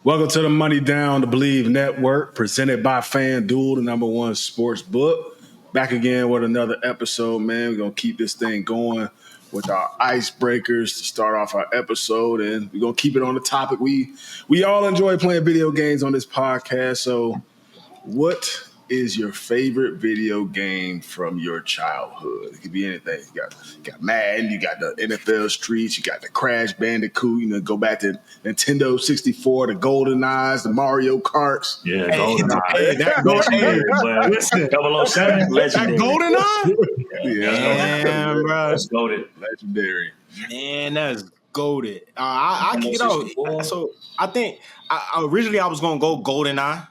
Welcome to the Money Down to Believe Network, presented by FanDuel, the number one sports book. Back again with another episode, man. We're going to keep this thing going with our icebreakers to start off our episode, and we're going to keep it on the topic. We all enjoy playing video games on this podcast, so what is your favorite video game from your childhood? It could be anything. You got Madden, you got the NFL Streets, you got the Crash Bandicoot, go back to Nintendo 64, the Golden Eyes, the Mario Karts. Yeah, Golden Eye. Hey, that legendary, but listen, 007, legendary. That Golden Eye? Yeah, bro. That's goated. Legendary. Man, that's goated. I kick it out. So I think originally I was gonna go Golden Eye.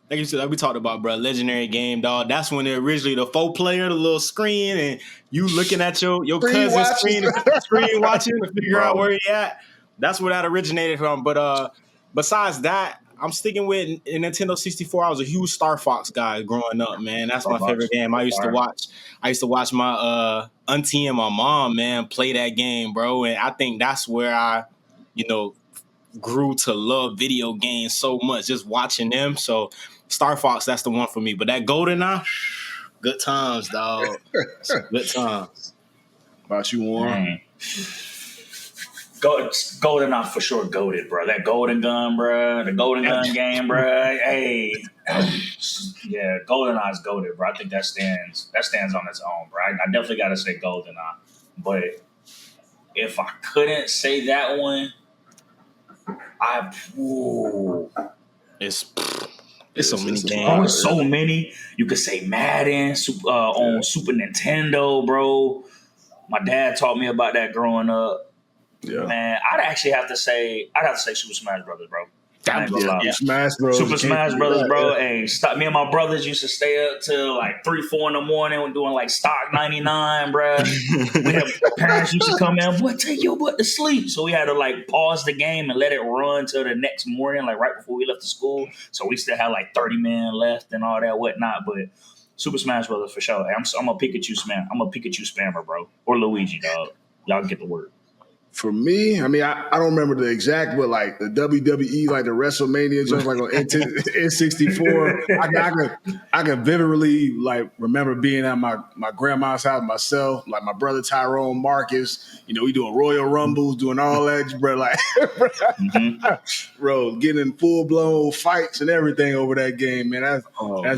Like you said, like we talked about, bro, legendary game, dog. That's when originally the 4-player, the little screen, and you looking at your cousin's screen watching to figure out where he at. That's where that originated from. But besides that, I'm sticking with Nintendo 64. I was a huge Star Fox guy growing up, man. That's my favorite game. I used to watch my auntie and my mom, man, play that game, bro. And I think that's where I, grew to love video games so much, just watching them. So Star Fox, that's the one for me. But that GoldenEye, good times, dog. Good times. About you, Warren? GoldenEye for sure goated, bro. That Golden Gun, bro. The Golden Gun game, bro. Hey. Yeah, GoldenEye's goated, bro. I think that stands on its own, bro. I definitely got to say GoldenEye. But if I couldn't say that one, It's so many games. Oh, it's so many. You could say Madden on Super Nintendo, bro. My dad taught me about that growing up. Yeah. Man, I'd have to say Super Smash Brothers, bro. Smash Bros. Super Smash Brothers, bro. Hey, me and my brothers used to stay up till like 3-4 in the morning when doing like stock 99, bro. We had parents used to come in, boy, take your butt to sleep. So we had to like pause the game and let it run till the next morning, like right before we left the school. So we still had like 30 men left and all that whatnot. But Super Smash Brothers for sure. Hey, I'm a Pikachu spam. I'm a Pikachu spammer, bro. Or Luigi, dog. Y'all get the word. For me, I mean, I don't remember the exact, but like the WWE, like the WrestleMania, just like on N64. I can vividly like remember being at my grandma's house myself, like my brother Tyrone Marcus. We doing Royal Rumbles, doing all that, bro. Like, bro, getting in full blown fights and everything over that game, man. That's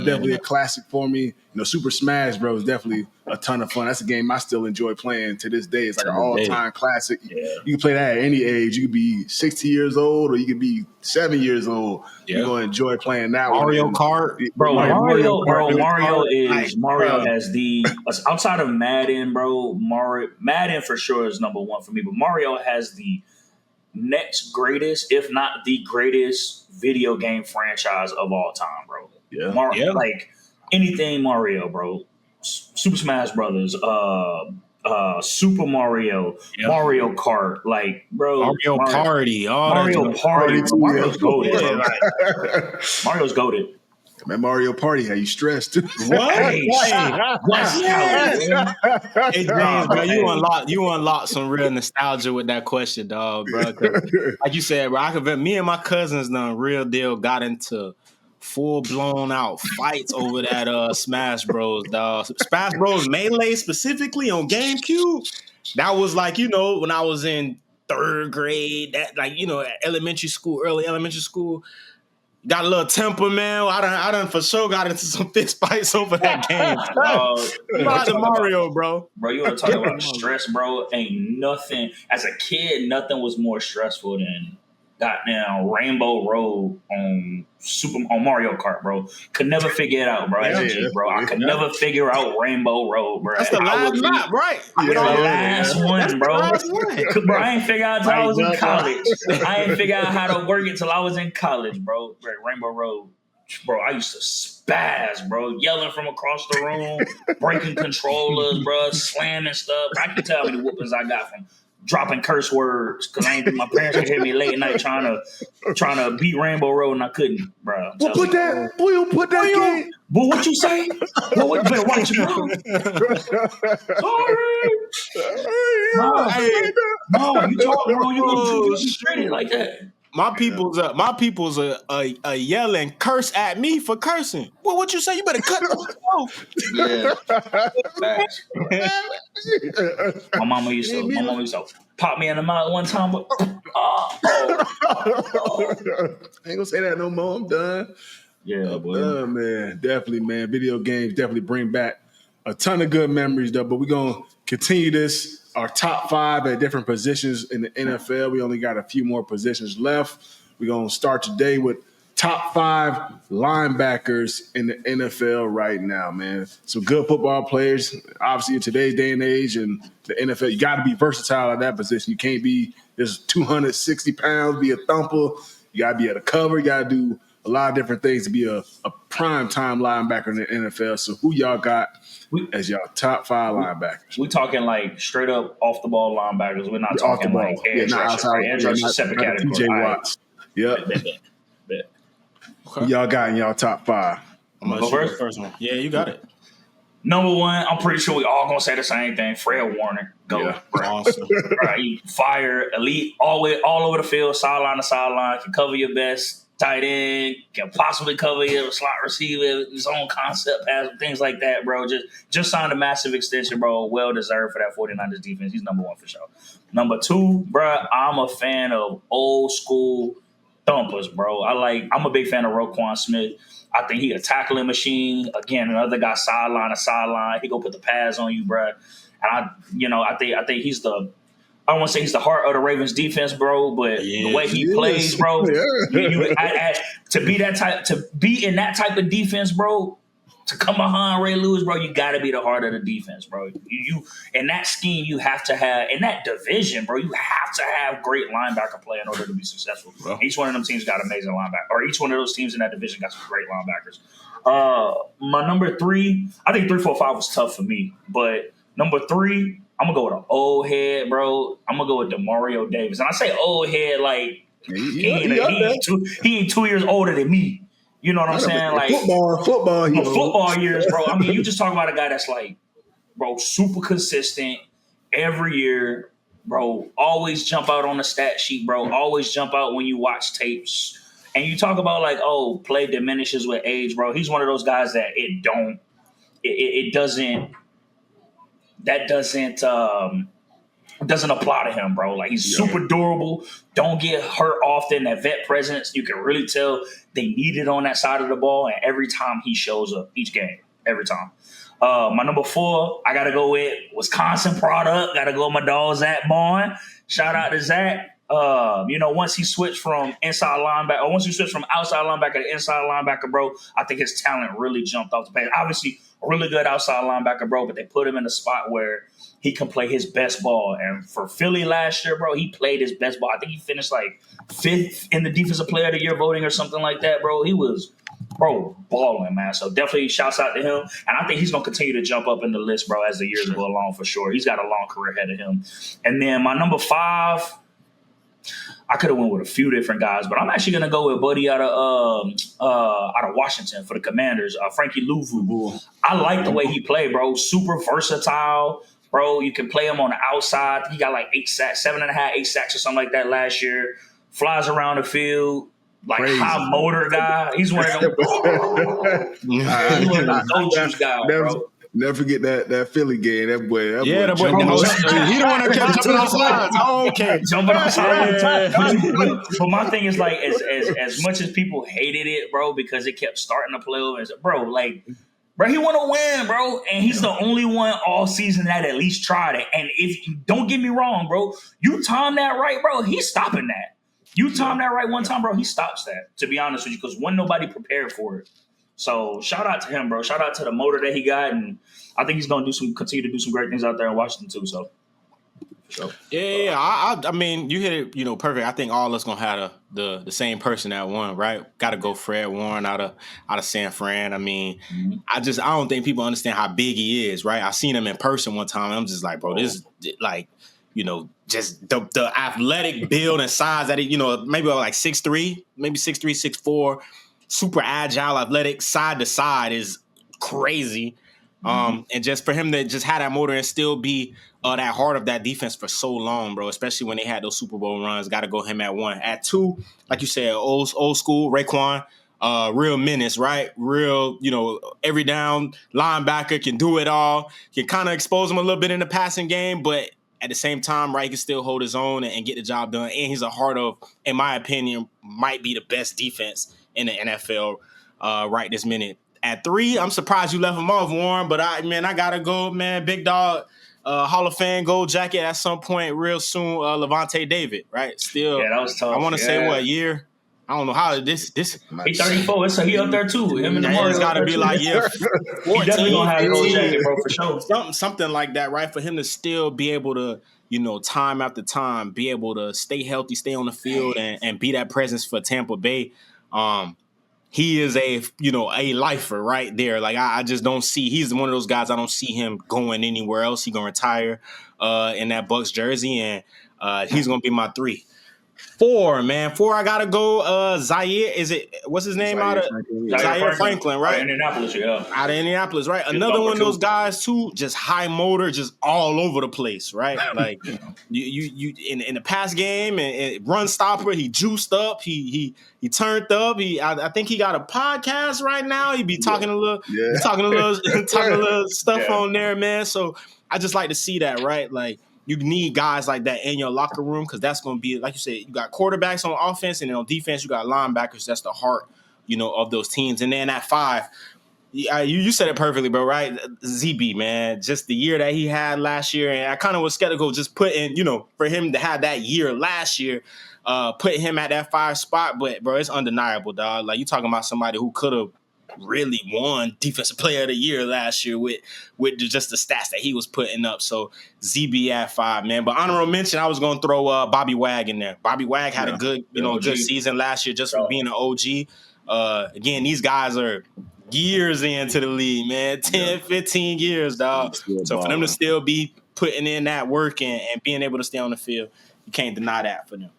definitely a classic for me. Super Smash Bros. Is definitely a ton of fun. That's a game I still enjoy playing to this day. It's like an all-time classic. Yeah. You can play that at any age. You could be 60 years old or you could be 7 years old. Yeah. You're going to enjoy playing that Mario Kart. Bro, Mario has the – outside of Madden, bro, Madden for sure is number one for me. But Mario has the next greatest, if not the greatest, video game franchise of all time, bro. Yeah. Mario, like – anything Mario, bro. Super Smash Brothers, Super Mario, Mario Kart, like, bro. Mario Party. Mario Party. Mario's goated, bro. Mario's goated. Man, Mario Party, how you stressed? What? Hey, James, bro, you unlocked some real nostalgia with that question, dog, bro. Like you said, bro, me and my cousins done real deal got into full blown out fights over that Smash Bros, dog. Smash Bros Melee specifically on GameCube. That was like, when I was in 3rd grade, that like, early elementary school. Got a little temper, man. I done for sure got into some fist fights over that game. Mario, bro. Bro, you want to talk about stress, bro? Ain't nothing. As a kid, nothing was more stressful than goddamn Rainbow Road on Mario Kart, bro. Could never figure it out, bro. Bro, I could never figure out Rainbow Road, bro. That's the last map, right? The last one, bro. Bro, I ain't figure out until I was in college. I ain't figure out how to work it till I was in college, bro. Rainbow Road. Bro, I used to spaz, bro. Yelling from across the room, breaking controllers, bro, slamming stuff. I can tell how many whoopings I got from dropping curse words because my parents would hit me late at night trying to beat Rainbow Road and I couldn't, bro. We'll put that game. But what you say? Well, what you better watch your mouth. Sorry. No, you talk, bro. You straight like that. my people's a yelling curse at me for cursing. Well, what you say? You better cut yourself. Yeah. My mama used to pop me in the mouth one time, but I ain't gonna say that no more. I'm done. Yeah, boy. Done, man. Definitely, man. Video games definitely bring back a ton of good memories, though. But we're gonna continue this. Our top 5 at different positions in the NFL. We only got a few more positions left. We're gonna start today with top 5 linebackers in the NFL right now, man. Some good football players. Obviously, in today's day and age, and the NFL, you got to be versatile at that position. You can't be just 260 pounds, be a thumper. You got to be able to cover. You got to do a lot of different things to be a prime time linebacker in the NFL. So, who y'all got as y'all top 5 linebackers? We talking like straight up off the ball linebackers. We're not talking like edge rushers. Edge rushers is separate category. TJ Watts. Yep. Who y'all got in y'all top 5? I'm gonna go first one. Yeah, you got it. Number 1, I'm pretty sure we all gonna say the same thing. Fred Warner, go. Yeah, awesome. Right, fire, elite, all over the field, sideline to sideline. Can cover your best tight end. Can possibly cover your slot receiver. His own concept pass, things like that, bro. Just signed a massive extension, bro. Well deserved for that 49ers defense. He's number 1 for sure. Number 2, bro. I'm a fan of old school thumpers, bro. I'm a big fan of Roquan Smith. I think he a tackling machine. Again, another guy sideline to sideline. He go put the pads on you, bro. And I think he's the. I don't want to say he's the heart of the Ravens defense, bro, but the way he plays, bro, to be in that type of defense, bro, to come behind Ray Lewis, bro, you got to be the heart of the defense, bro. You in that scheme, you have to have in that division, bro. You have to have great linebacker play in order to be successful. Bro. Each one of them teams got amazing linebackers, or each one of those teams in that division got some great linebackers. My number 3, I think 3, 4, 5 was tough for me, but number 3, I'm gonna go with an old head, bro. I'm gonna go with DeMario Davis, and I say old head like he ain't 2 years older than me. You know what I'm saying? Like football years, bro. I mean, you just talk about a guy that's like, bro, super consistent every year, bro. Always jump out on the stat sheet, bro. Always jump out when you watch tapes. And you talk about like, oh, play diminishes with age, bro. He's one of those guys that doesn't apply to him, bro. Like he's super durable, don't get hurt often. That vet presence, you can really tell they need it on that side of the ball. And every time he shows up, each game, every time. My number 4, I gotta go with Wisconsin product. Gotta go with my dog Zach Bond. Shout out to Zach. Once he switched from inside linebacker, or once he switched from outside linebacker to inside linebacker, bro, I think his talent really jumped off the page. Obviously, a really good outside linebacker, bro, but they put him in a spot where he can play his best ball. And for Philly last year, bro, he played his best ball. I think he finished like 5th in the Defensive Player of the Year voting or something like that, bro. He was, balling, man. So definitely shouts out to him. And I think he's going to continue to jump up in the list, bro, as the years go along for sure. He's got a long career ahead of him. And then my number 5, I could have went with a few different guys, but I'm actually gonna go with Buddy out of Washington for the Commanders, Frankie Louvu. I like the way he played, bro. Super versatile, bro. You can play him on the outside. He got like 8 sacks, 7.5, 8 sacks or something like that last year. Flies around the field, like high motor guy. He's one of them. He's one of those go-to guys, bro. Never forget that Philly game. That boy he the one that kept jumping on sides. Okay, jumping on sides. But my thing is like, as much as people hated it, bro, because it kept starting to play over, bro, he want to win, bro, and he's the only one all season that at least tried it. And if you don't get me wrong, bro, you time that right, bro, he's stopping that. You time that right one time, bro, he stops that. To be honest with you, because when nobody prepared for it. So shout out to him, bro. Shout out to the motor that he got, and I think he's going to continue to do some great things out there in Washington too. So, yeah. I mean, you hit it, perfect. I think all of us gonna have the same person that won, right? Got to go Fred Warren out of San Fran. I mean, I don't think people understand how big he is, right? I seen him in person one time, and I'm just like, bro, this is like, just the athletic build and size that he, maybe like 6'3", maybe 6'3", 6'4". Super agile, athletic, side to side is crazy. And just for him to just have that motor and still be that heart of that defense for so long, bro, especially when they had those Super Bowl runs, got to go him at 1. At 2, like you said, old school Raekwon, real menace, right? Real, every down linebacker, can do it all, can kind of expose him a little bit in the passing game, but at the same time, right, he can still hold his own and get the job done. And he's a heart of, in my opinion, might be the best defense in the NFL right this minute. At 3, I'm surprised you left him off, Warren, but I gotta go, man. Big dog, Hall of Fame gold jacket at some point real soon. Levante David, right? Still, that was tough. I want to say what year? I don't know how this. He 34, so he up there too. Him and Demar, it's got to be like 14, he definitely gonna have a gold jacket, bro, for sure. Something like that, right? For him to still be able to, time after time, be able to stay healthy, stay on the field, and be that presence for Tampa Bay. He is a lifer right there. Like I just don't see. He's one of those guys. I don't see him going anywhere else. He's gonna retire in that Bucs jersey, and he's gonna be my 3. 4, man. 4, I gotta go. Zaire, what's his name? Zaire Franklin, right? Indianapolis, yeah. Out of Indianapolis, right? Another one of those guys too, just high motor, just all over the place, right? Like you in the pass game and run stopper, he juiced up, he turned up. I think he got a podcast right now. He be talking a little stuff on there, man. So I just like to see that, right? Like, you need guys like that in your locker room because that's going to be, like you said, you got quarterbacks on offense, and then on defense, you got linebackers. That's the heart, of those teams. And then at 5, you said it perfectly, bro, right? ZB, man, just the year that he had last year. And I kind of was skeptical just putting, for him to have that year last year, put him at that 5 spot. But, bro, it's undeniable, dog. Like, you talking about somebody who could have really won Defensive Player of the Year last year with just the stats that he was putting up. So ZB at 5, man. But honorable mention, I was going to throw Bobby Wag in there. Bobby Wag had a good, good season last year just for being an OG. Again, these guys are years into the league, man. 10, 15 years, dog. So for them to still be putting in that work and being able to stay on the field, you can't deny that for them.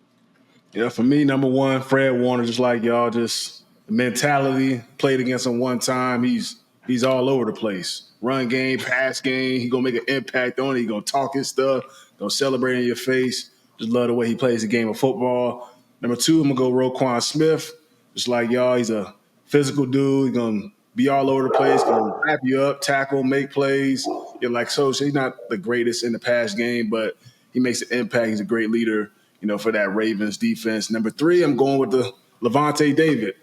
Yeah, for me, number 1, Fred Warner, just like y'all, just mentality. Played against him one time. He's all over the place. Run game, pass game. He gonna make an impact on it. He gonna talk his stuff. Gonna celebrate in your face. Just love the way he plays the game of football. Number 2, I'm gonna go Roquan Smith. Just like y'all, he's a physical dude. He's gonna be all over the place. Gonna wrap you up, tackle, make plays. So he's not the greatest in the pass game, but he makes an impact. He's a great leader, for that Ravens defense. Number 3, I'm going with the Levante David.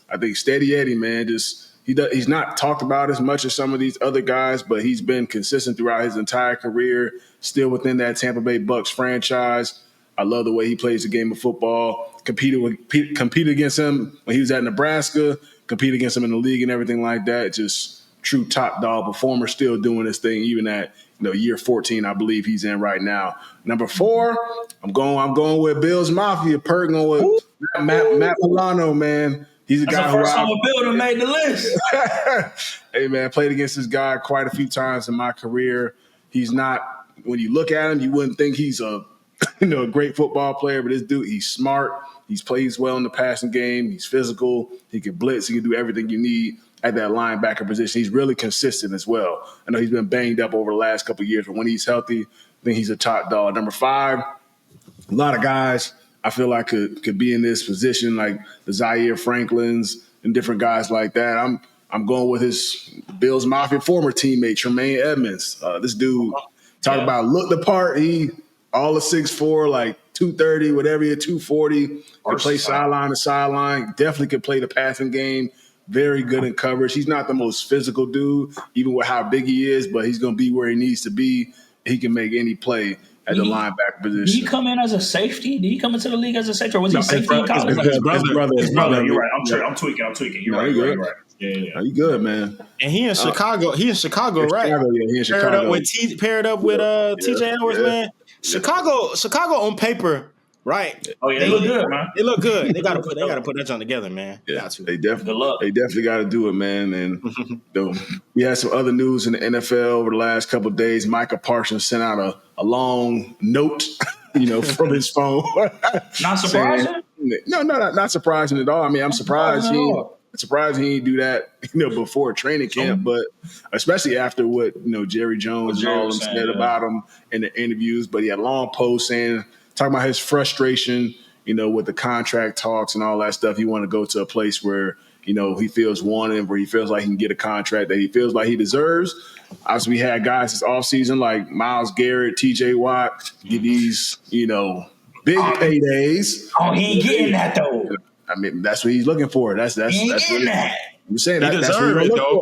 I think steady Eddie, man, he's not talked about as much as some of these other guys, but he's been consistent throughout his entire career, still within that Tampa Bay Bucs franchise. I love the way he plays the game of football. Competed against him when he was at Nebraska, competed against him in the league and everything like that. Just true top dog performer, still doing this thing even at year 14, I believe he's in right now. Number 4, I'm going with Bills Mafia. Going with Matt Milano, man. He's a guy who first time a Bill made the list. Hey, man, played against this guy quite a few times in my career. He's not, when you look at him, you wouldn't think he's a great football player, but this dude, he's smart. He plays well in the passing game. He's physical. He can blitz. He can do everything you need at that linebacker position. He's really consistent as well. I know he's been banged up over the last couple of years, but when he's healthy, I think he's a top dog. Number 5, a lot of guys I feel like could be in this position, like the Zaire Franklins and different guys like that. I'm going with his Bills Mafia former teammate, Tremaine Edmonds. This dude, talk about look the part. He all of 6'4", like 230, whatever you're 240. Can play sideline to sideline. Definitely can play the passing game. Very good in coverage. He's not the most physical dude, even with how big he is, but he's going to be where he needs to be. He can make any play at the linebacker position. Did he come in as a safety? Did he come into the league as a safety, or was he safety in college? His brother. You're right. I'm tweaking. You're right. Yeah. You good, man. And he in Chicago. He in Chicago, right? He in Chicago. Paired up with TJ Edwards, man. Chicago on paper. Right. Oh yeah, they look good, man. They look good. They gotta put that joint together, man. Yeah, they definitely got to do it, man. And we had some other news in the NFL over the last couple of days. Micah Parsons sent out a long note, from his phone. Not surprising. No, not surprising at all. I mean, I'm surprised surprised he didn't do that, before training camp. But especially after what Jerry Jones and all of them said about him in the interviews. But he had a long post talking about his frustration, with the contract talks and all that stuff. He wanted to go to a place where he feels wanted, where he feels like he can get a contract that he feels like he deserves. Obviously, we had guys this offseason like Myles Garrett, TJ Watt, get these, big paydays. Oh, he ain't getting that though. I mean, that's what he's looking for. That's what I'm saying. He deserves it though.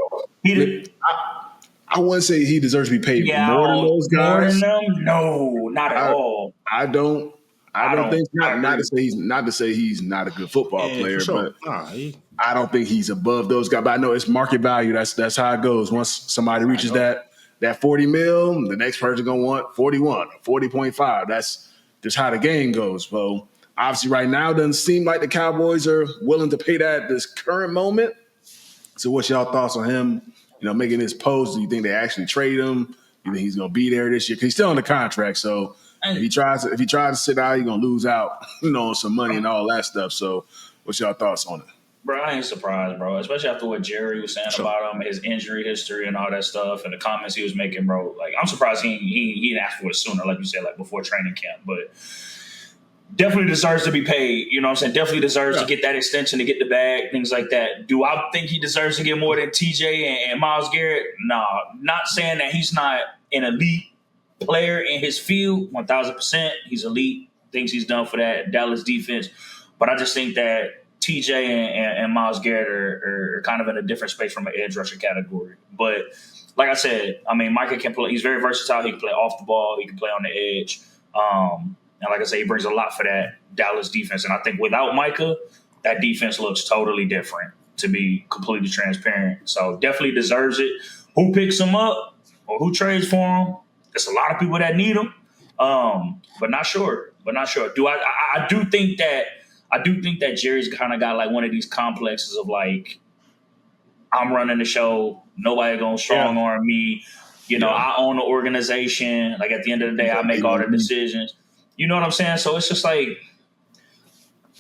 I wouldn't say he deserves to be paid more than those guys. More than them? No, not at all. I don't think not to say he's not a good football player, but I don't think he's above those guys. But I know it's market value. That's how it goes. Once somebody reaches that $40 million, the next person gonna want 41 or 40.5. That's just how the game goes. So obviously, right now, it doesn't seem like the Cowboys are willing to pay that at this current moment. So, what's y'all thoughts on him? Making this post. Do you think they actually trade him? You think he's gonna be there this year? Because he's still on the contract. So if he tries to sit out, he's gonna lose out, on some money and all that stuff. So, what's y'all thoughts on it? Bro, I ain't surprised, bro. Especially after what Jerry was saying about him, his injury history and all that stuff, and the comments he was making, bro. Like, I'm surprised he didn't ask for it sooner, like you said, like before training camp. But definitely deserves to be paid. You know what I'm saying? Definitely deserves to get that extension, to get the bag, things like that. Do I think he deserves to get more than TJ and Myles Garrett? No. Not saying that he's not an elite player in his field. 1,000%. He's elite. Things he's done for that Dallas defense. But I just think that TJ and Myles Garrett are kind of in a different space from an edge rusher category. But like I said, I mean, Micah can play. He's very versatile. He can play off the ball. He can play on the edge. And like I say, he brings a lot for that Dallas defense. And I think without Micah, that defense looks totally different, to be completely transparent. So definitely deserves it. Who picks him up or who trades for him? There's a lot of people that need him, but not sure. I do think that Jerry's kind of got like one of these complexes of like, I'm running the show. Nobody gonna strong arm me. I own the organization. Like at the end of the day, I make all the decisions. You know what I'm saying? So it's just like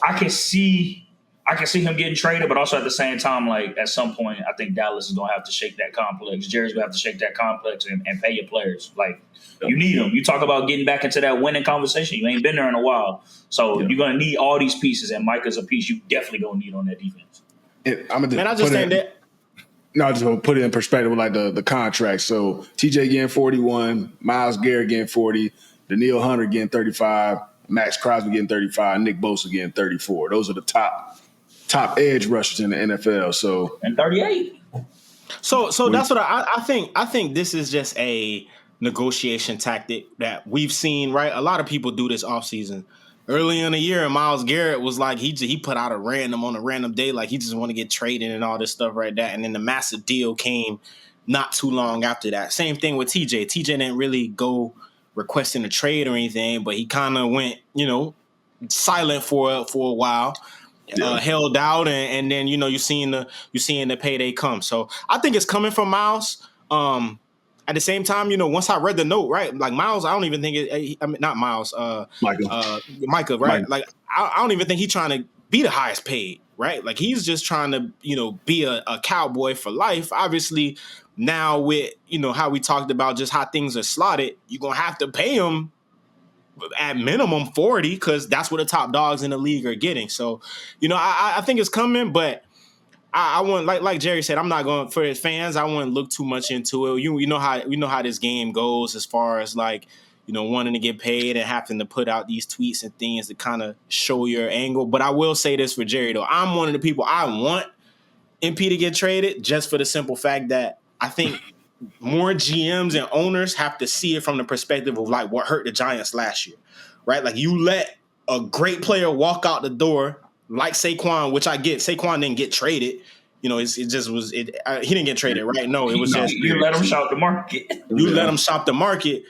I can see him getting traded, but also at the same time, like at some point, I think Dallas is gonna have to shake that complex. Jerry's gonna have to shake that complex and pay your players. Like you need them. You talk about getting back into that winning conversation. You ain't been there in a while, so you're gonna need all these pieces. And Micah's a piece you definitely gonna need on that defense. I just think that. No, I just want to put it in perspective with like the contract. So TJ getting 41, Myles Garrett getting 40, Danielle Hunter getting 35, Max Crosby getting 35, Nick Bosa getting 34. Those are the top edge rushers in the NFL. So and 38. So that's what I think. I think this is just a negotiation tactic that we've seen, right? A lot of people do this offseason. Early in the year, Myles Garrett was like he put out on a random day, like he just want to get traded and all this stuff right there. And then the massive deal came not too long after that. Same thing with TJ. TJ didn't really go requesting a trade or anything, but he kind of went, silent for a while, held out, and then you're seeing the payday come. So I think it's coming from Myles. At the same time, once I read the note, right, like Myles, I don't even think not Myles, Micah, right? Like I don't even think he's trying to be the highest paid, right? Like he's just trying to, be a Cowboy for life. Obviously, now with how we talked about just how things are slotted, you're gonna have to pay him at minimum 40 because that's what the top dogs in the league are getting. So, I think it's coming, but I wouldn't like Jerry said. I'm not going for his fans. I wouldn't look too much into it. You know how this game goes as far as like wanting to get paid and having to put out these tweets and things to kind of show your angle. But I will say this for Jerry though. I'm one of the people I want MP to get traded just for the simple fact that I think more GMs and owners have to see it from the perspective of like what hurt the Giants last year, right? Like you let a great player walk out the door. Like Saquon, which I get, Saquon didn't get traded. He didn't get traded, right? No, it was just you let him shop the market. You let him shop the market,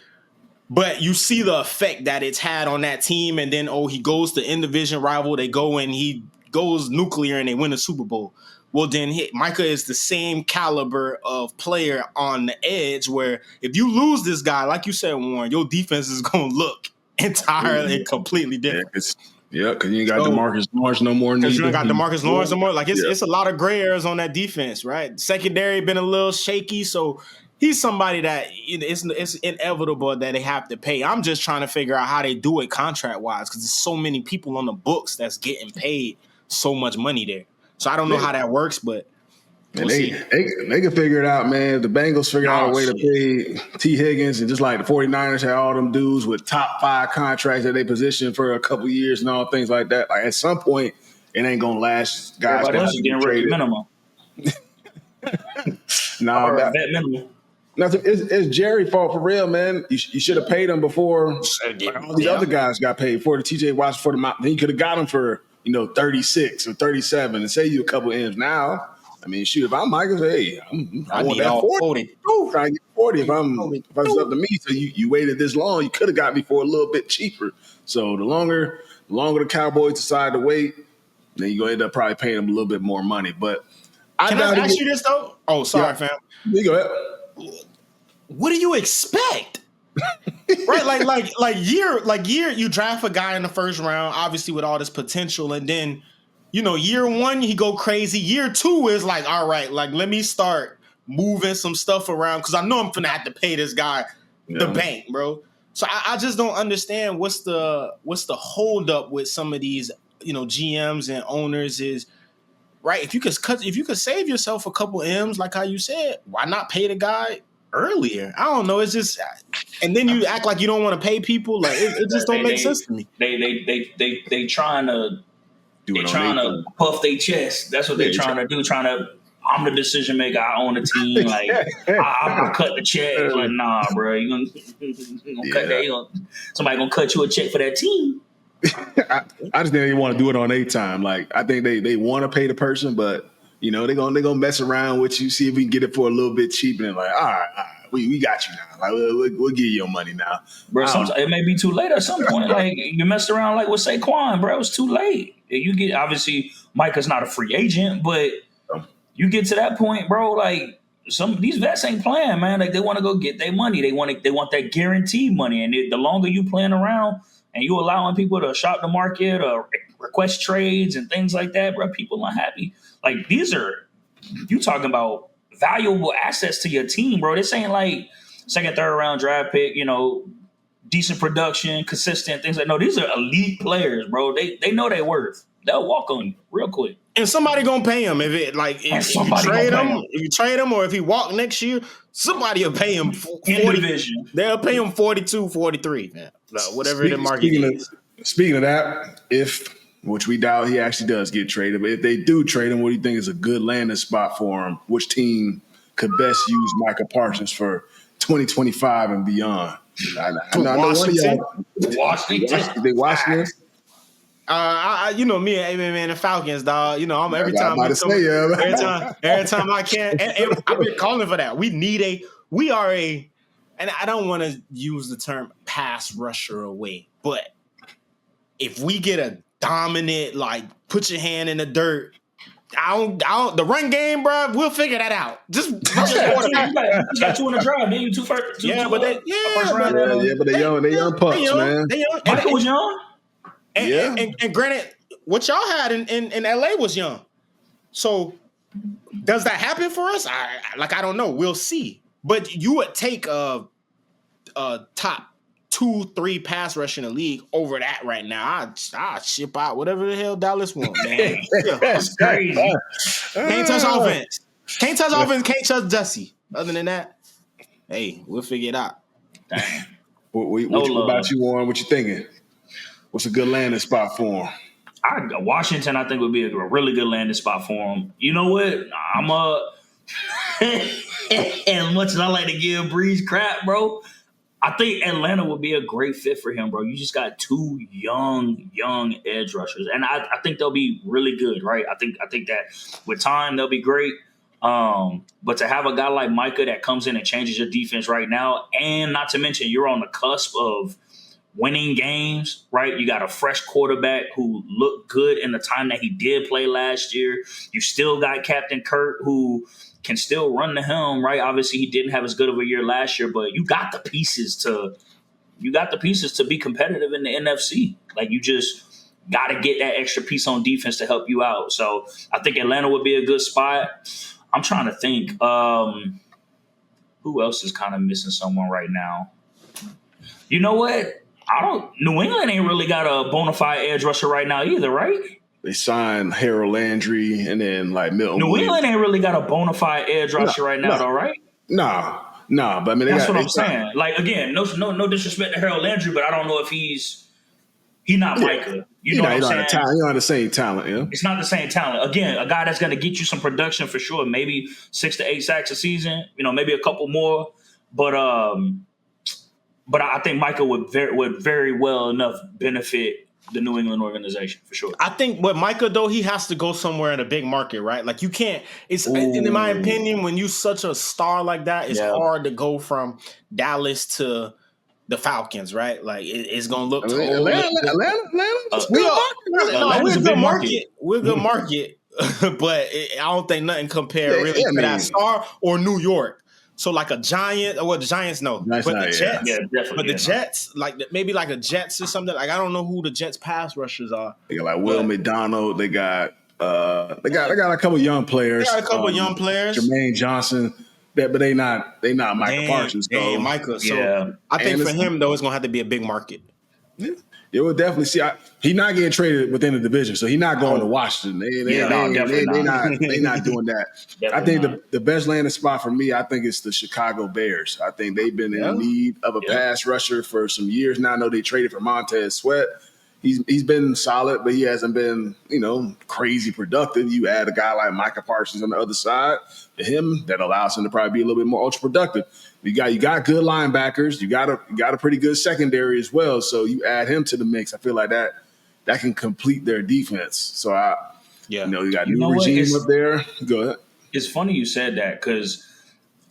but you see the effect that it's had on that team. And then he goes to in-division rival. They go and he goes nuclear and they win the Super Bowl. Well, then Micah is the same caliber of player on the edge. Where if you lose this guy, like you said, Warren, your defense is going to look entirely and completely different. Yeah, because you ain't got DeMarcus Lawrence no more. Because you ain't got DeMarcus Lawrence no more. Like it's Yeah. a lot of gray areas on that defense, right? Secondary been a little shaky, so he's somebody that it's inevitable that they have to pay. I'm just trying to figure out how they do it contract wise because there's so many people on the books that's getting paid so much money there. So I don't know how that works, but and they can figure it out, man. The Bengals figured out a way to pay T. Higgins, and just like the 49ers had all them dudes with top 5 contracts that they positioned for a couple years and all things like that. Like at some point, it ain't gonna last. Guys, everybody else is getting rookie minimum. Vet minimum. Nothing. It's Jerry's fault for real, man. You should have paid him before all these other guys got paid. For the TJ Watt, for the Mount, then you could have got him for 36 or 37 and save you a couple M's. Now, I mean, shoot, if I'm Micah, hey, I want that 40. Try to get 40 if it's up to me. So you waited this long, you could have got me for a little bit cheaper. So the longer the Cowboys decide to wait, then you're gonna end up probably paying them a little bit more money. But can I ask you this though? Oh, sorry, fam. You go ahead. What do you expect? Right, like year, you draft a guy in the first round, obviously with all this potential, and then year 1 he go crazy. Year 2 is like, all right, like let me start moving some stuff around because I know I'm finna have to pay this guy the bank, bro. So I just don't understand what's the hold up with some of these GMs and owners is. Right, if you could save yourself a couple M's, like how you said, why not pay the guy earlier? I don't know. It's just, and then you act like you don't want to pay people. Like it just don't make sense to me. They trying to puff their chest. That's what they're trying to do. I'm the decision maker. I own the team. Like I cut the check. Like nah, bro. You gonna cut that? Somebody gonna cut you a check for that team. I just think they want to do it on their time. Like I think they want to pay the person, but they're gonna mess around with you, see if we can get it for a little bit cheaper. And like, all right, we got you now. Like we'll give you your money now. Bro, it may be too late at some point. Like you messed around like with Saquon, bro. It was too late. You get obviously Micah's not a free agent, but you get to that point, bro. Like some of these vets ain't playing, man. Like they want to go get their money. They want that guaranteed money, and the longer you playing around. And you allowing people to shop the market or request trades and things like that, bro, people are happy. Like these are, you talking about valuable assets to your team, bro. This ain't like second, third round draft pick, decent production, consistent things like no. These are elite players, bro. They know their worth. They'll walk on you real quick. And somebody gonna pay him if you trade him, or if he walk next year, somebody will pay him 40. They'll pay him 42, 43, man. Whatever the market is. Speaking of that, which we doubt he actually does get traded, but if they do trade him, what do you think is a good landing spot for him? Which team could best use Micah Parsons for 2025 and beyond? Washington. Washington. Me and the Falcons, dog. I'm every time I can, and I've been calling for that. And I don't want to use the term pass rusher away, but if we get a dominant, like put your hand in the dirt, the run game, bro, we'll figure that out. Just you got 2 in the drive, then you 2 first. But they young pups, man. Michael was young. And granted, what y'all had in LA was young. So does that happen for us? I don't know. We'll see. But you would take a top 2-3 pass rush in the league over that right now. I'd ship out whatever the hell Dallas want, man. That's crazy. Can't touch offense. Can't touch Dusty. Other than that, hey, we'll figure it out. Dang. What about you, Warren? What you thinking? What's a good landing spot for him? Washington, I think, would be a really good landing spot for him. You know what? As much as I like to give Breeze crap, bro, I think Atlanta would be a great fit for him, bro. You just got 2 young edge rushers, and I think they'll be really good, right? I think that with time they'll be great. But to have a guy like Micah that comes in and changes your defense right now, and not to mention you're on the cusp of winning games, right? You got a fresh quarterback who looked good in the time that he did play last year. You still got Captain Kurt who can still run the helm, right? Obviously, he didn't have as good of a year last year, but you got the pieces to be competitive in the NFC. Like got to get that extra piece on defense to help you out. So I think Atlanta would be a good spot. I'm trying to think. Who else is kind of missing someone right now? You know what? New England ain't really got a bona fide edge rusher right now either, right? They signed Harold Landry and then like Milton. New England ain't really got a bona fide edge rusher right now, though, right? Nah. But I mean, that's what I'm saying. Like again, no disrespect to Harold Landry, but I don't know if he's not Micah. You know what I'm saying? You're not the same talent. Yeah, it's not the same talent. Again, a guy that's going to get you some production for sure. Maybe 6 to 8 sacks a season. Maybe a couple more. But I think Micah would very well enough benefit the New England organization for sure. I think with Micah though, he has to go somewhere in a big market, right? Like you can't. It's in my opinion, when you such a star like that, it's hard to go from Dallas to the Falcons, right? Like it's gonna look. Atlanta. We're a good market. We're a good market, but I don't think nothing compare really to that star or New York. So like a Giant, or the Giants, no, but the Jets, definitely. But the Jets, like maybe like a Jets or something. Like I don't know who the Jets pass rushers are. They got like Will McDonald. They got a couple young players. They got a couple young players. Jermaine Johnson. But they not Micah Parsons. Micah. So I think for him though, it's gonna have to be a big market. Yeah. You will definitely see. He's not getting traded within the division, so he's not going to Washington. They not doing that. I think the best landing spot for me, I think it's the Chicago Bears. I think they've been in need of a pass rusher for some years now. I know they traded for Montez Sweat. He's been solid, but he hasn't been, crazy productive. You add a guy like Micah Parsons on the other side to him, that allows him to probably be a little bit more ultra productive. You got good linebackers. You got a pretty good secondary as well. So you add him to the mix. I feel like that can complete their defense. So you got new regime up there. Go ahead. It's funny you said that because,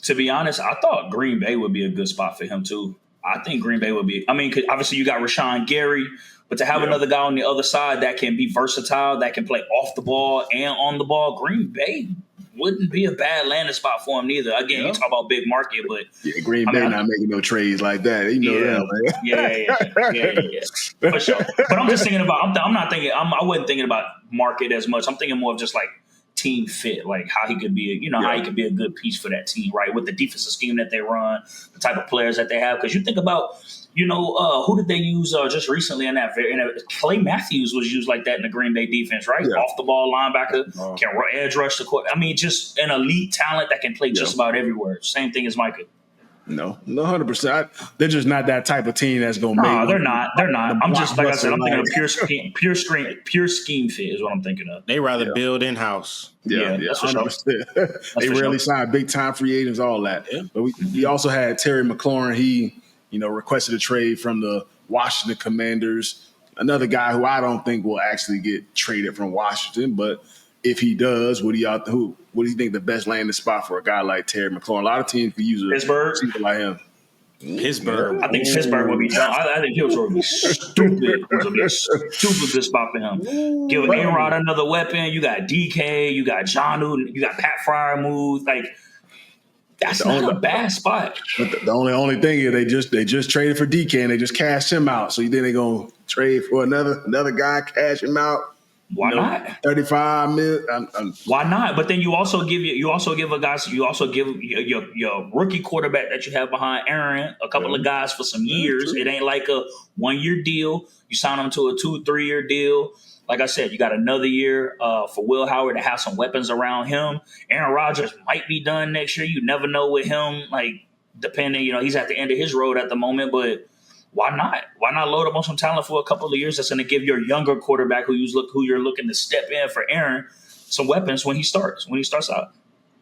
to be honest, I thought Green Bay would be a good spot for him too. I think Green Bay would be. I mean, obviously you got Rashawn Gary. But to have another guy on the other side that can be versatile, that can play off the ball and on the ball, Green Bay wouldn't be a bad landing spot for him neither. Again, you talk about big market, but Green Bay not making no trades like that. You know that, man. Yeah. For sure. But I'm just thinking about. I wasn't thinking about market as much. I'm thinking more of just like team fit, like how he could be, how he could be a good piece for that team, right? With the defensive scheme that they run, the type of players that they have. Because you think about. Who did they use just recently in that? Clay Matthews was used like that in the Green Bay defense, right? Yeah. Off the ball linebacker, can edge rush the court. I mean, just an elite talent that can play just about everywhere. Same thing as Micah. No, 100%. They're just not that type of team that's going to make. No, they're not. I'm just like I said. I'm thinking of pure scheme fit is what I'm thinking of. They rather build in house. Yeah, that's 100%. They rarely sign big time free agents, all that. Yeah. But we also had Terry McLaurin. He requested a trade from the Washington Commanders. Another guy who I don't think will actually get traded from Washington, but if he does, what do you think the best landing spot for a guy like Terry McLaurin? A lot of teams could use a receiver like him. Pittsburgh. I think Pittsburgh would be. I think Pittsburgh would be stupid. It would be a stupid good spot for him. Give A-Rod another weapon. You got DK. You got Jonnu. You got Pat Freiermuth. Like. That's not a bad spot. But the only thing is they just traded for DK and they just cashed him out. So you think they're gonna trade for another guy, cash him out? Why not? 35 million. Why not? But then you also give your rookie quarterback that you have behind Aaron a couple of guys for some years. It ain't like a 1-year deal. You sign them to a 2-3 year deal. Like I said, you got another year for Will Howard to have some weapons around him. Aaron Rodgers might be done next year. You never know with him. Like, depending, he's at the end of his road at the moment. But why not? Why not load up on some talent for a couple of years that's going to give your younger quarterback who you're looking to step in for Aaron some weapons when he starts out.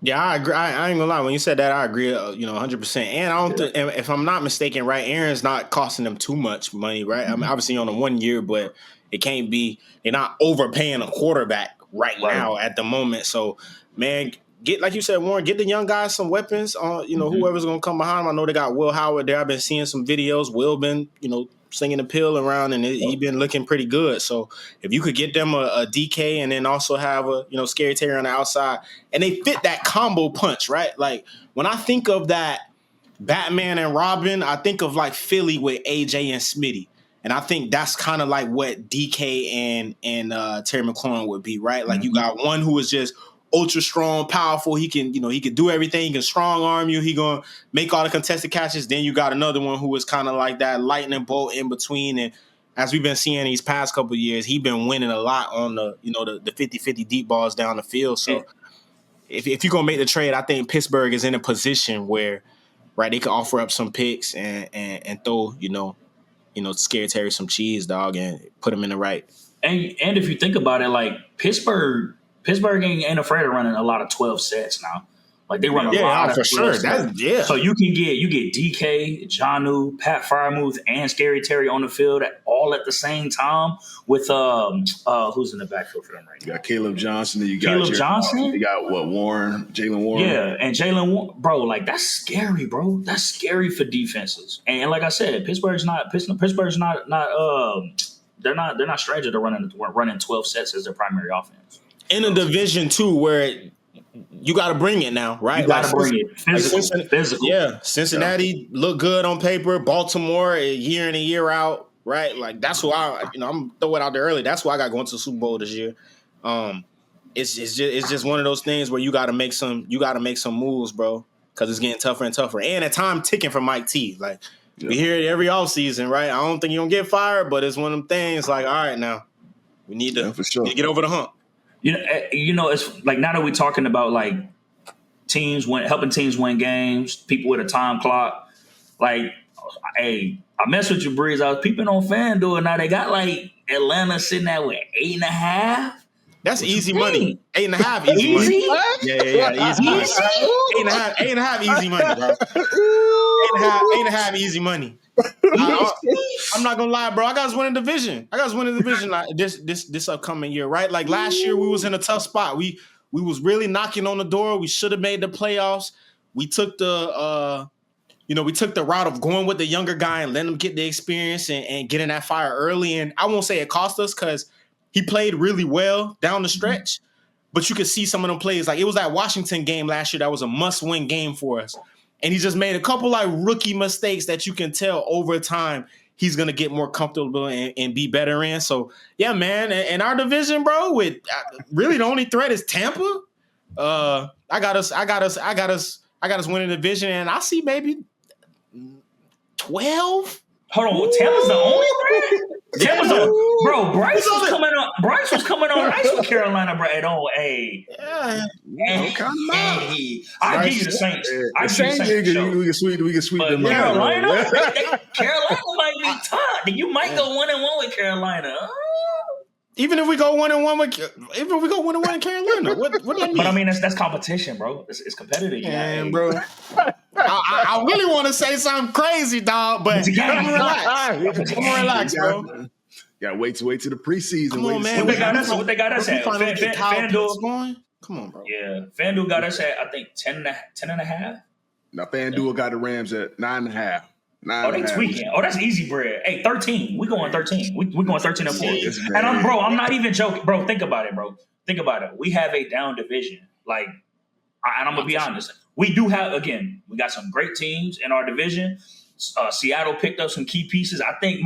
Yeah, I agree. I ain't gonna lie. When you said that, I agree. 100%. And I don't think, if I'm not mistaken, right, Aaron's not costing them too much money, right? I mean, obviously on a 1 year, but it can't be. They're not overpaying a quarterback right now at the moment. So, man, get, like you said, Warren, get the young guys some weapons. Whoever's gonna come behind them. I know they got Will Howard there. I've been seeing some videos. Will been, slinging the pill around, and he been looking pretty good. So if you could get them a DK and then also have a Scary Terry on the outside, and they fit that combo punch, right? Like when I think of that Batman and Robin, I think of like Philly with AJ and Smitty. And I think that's kind of like what DK and Terry McLaurin would be, right? Like you got one who is just ultra strong, powerful. He can do everything. He can strong arm you. He gonna make all the contested catches. Then you got another one who is kind of like that lightning bolt in between. And as we've been seeing these past couple of years, he's been winning a lot on the 50-50 deep balls down the field. So if you're gonna make the trade, I think Pittsburgh is in a position where, right, they can offer up some picks and throw, scare Terry some cheese, dog, and put him in the right. And if you think about it, like Pittsburgh ain't afraid of running a lot of 12 sets now. Like they run a lot for of sure. So you get DK, Jonnu, Pat Freiermuth, and Scary Terry on the field all at the same time with who's in the backfield for them right now? You got Caleb Johnson. You got You got Jalen Warren. Yeah, and Jalen Warren, bro. Like that's scary, bro. That's scary for defenses. And like I said, Pittsburgh's not. They're not stranger to running 12 sets as their primary offense. In a division too, where you got to bring it now, right? You got to bring it physical. Yeah, Cincinnati look good on paper. Baltimore, a year in and year out, right? Like that's why I'm throw it out there early. That's why I got going to the Super Bowl this year. It's just one of those things where you got to make some moves, bro, because it's getting tougher and tougher, and at time ticking for Mike T. Like we hear it every offseason, right? I don't think you're gonna get fired, but it's one of them things. Like, all right, now we need to get over the hump. It's like now that we're talking about like helping teams win games, people with a time clock. Like, hey, I mess with you, Breeze. I was peeping on FanDuel. Now they got like Atlanta sitting at 8.5. That's easy money. 8.5 easy money. Yeah, easy money. 8.5 easy money, bro. 8.5 easy money. I'm not gonna lie, bro. I got us winning division. This upcoming year, right? Like last year, we was in a tough spot. We was really knocking on the door. We should have made the playoffs. We took the route of going with the younger guy and letting him get the experience and getting that fire early. And I won't say it cost us because he played really well down the stretch. But you could see some of them plays. Like it was that Washington game last year that was a must-win game for us. And he just made a couple like rookie mistakes that you can tell over time he's going to get more comfortable and be better in. So, yeah, man. And our division, bro, with really the only threat is Tampa. I got us winning the division, and I see maybe 12. Hold on, Tampa's the only threat? Bro, Bryce was coming on ice with Carolina, bro. Hey. I'll give you the Saints. We can sweep them. Carolina might be tough. You might go 1-1 with Carolina. Even if we go 1-1 in Carolina, what do that mean? But I mean, that's competition, bro. It's competitive. Man, bro. I really want to say something crazy, dog, but I'm gonna relax, bro. Gotta wait till the preseason. Come on, man. What they got us at? FanDuel. Come on, bro. Yeah, FanDuel got us at I think 10.5. Now FanDuel got the Rams at 9.5. Oh, they tweaking. Oh, that's easy bread. Hey, 13. We going 13. We going 13-4. And I'm not even joking, bro. Think about it. We have a down division. Like, and I'm gonna be honest. We do have, again, we got some great teams in our division. Seattle picked up some key pieces. I think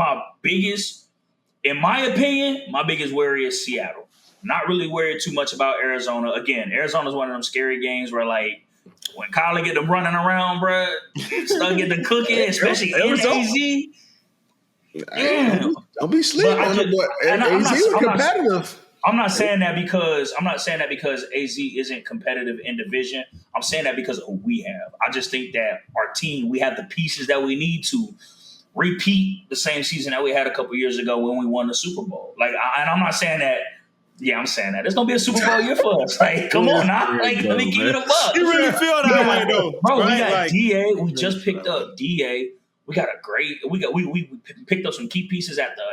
in my opinion, my biggest worry is Seattle. Not really worried too much about Arizona. Again, Arizona's one of them scary games where, like, when Kyler get them running around, bro, start getting the cooking, especially in AZ. Yeah. Don't be sleeping on it, but AZ is competitive. I'm not saying that because AZ isn't competitive in division. I'm saying that because of who we have. I just think that our team, we have the pieces that we need to repeat the same season that we had a couple years ago when we won the Super Bowl. Like, and I'm not saying that. Yeah, I'm saying that. There's gonna be a Super Bowl year for us. Like, come on now. Like, let me give it a buck. You really feel that way, though, bro? Right? We got DA. We just picked up DA. We got we picked up some key pieces at the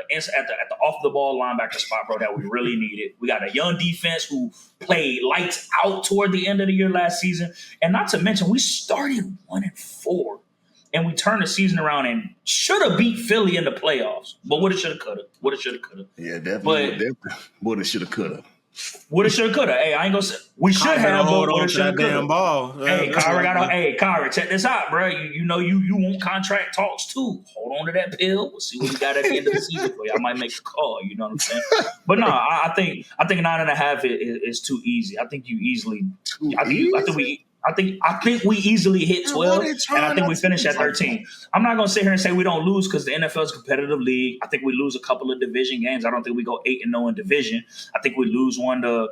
off the ball linebacker spot, bro, that we really needed. We got a young defense who played lights out toward the end of the year last season, and not to mention we started 1-4. And we turned the season around and should have beat Philly in the playoffs. But woulda, shoulda, coulda. Yeah, definitely. Woulda, shoulda, coulda. Woulda, shoulda, coulda. Hey, I ain't gonna say we should have, but woulda, shoulda, coulda. Ball. Hey, Kyrie, check this out, bro. You know you want contract talks too. Hold on to that pill. We'll see what we got at the end of the season for you. I might make a call. You know what I'm saying? But no, I think 9.5 is too easy. I think you easily. I think we easily hit 12, and I think we finish at 13. I'm not gonna sit here and say we don't lose because the NFL is a competitive league. I think we lose a couple of division games. I don't think we go 8-0 in division. I think we lose one to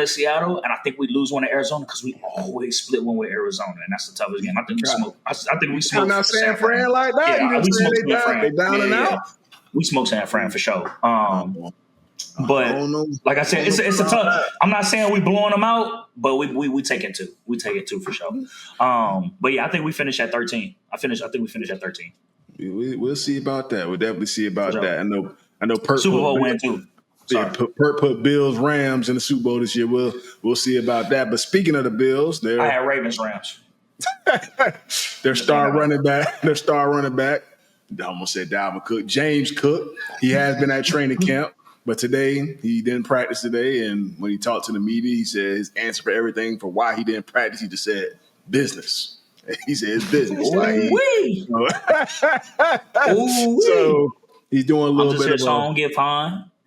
Seattle, and I think we lose one to Arizona because we always split one with Arizona, and that's the toughest game. I think we smoke. I think we smoke. I'm not San Fran like that. Yeah, we smoke San Fran. They down and out. We smoke San Fran for sure. But like I said, it's a tough. I'm not saying we blowing them out, but we take it two. We take it two for sure. But yeah, I think we finish at 13. I think we finish at 13. We'll see about that. We'll definitely see about that. I know. Perk Super Bowl win too. Yeah, Perk put Bills Rams in the Super Bowl this year. We'll see about that. But speaking of the Bills, I had Ravens Rams. Their star running back. I almost said Dalvin Cook. James Cook. He has been at training camp. But today, he didn't practice today, and when he talked to the media, he said his answer for everything for why he didn't practice, he just said, business. He said it's business. So he's doing a little bit of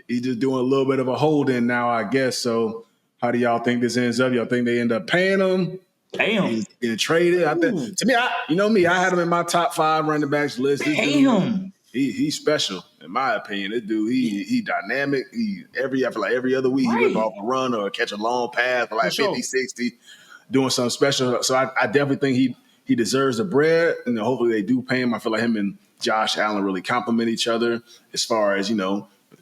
he's just doing a little bit of a hold-in now, I guess. So how do y'all think this ends up? Y'all think they end up paying him? Damn. He's getting traded? I think, to me, I had him in my top 5 running backs list. Damn. He's special, in my opinion. This dude, he dynamic. Every other week, he whip off a run or catch a long pass for like 50, 60, doing something special. So I definitely think he deserves the bread, and hopefully they do pay him. I feel like him and Josh Allen really complement each other as far as,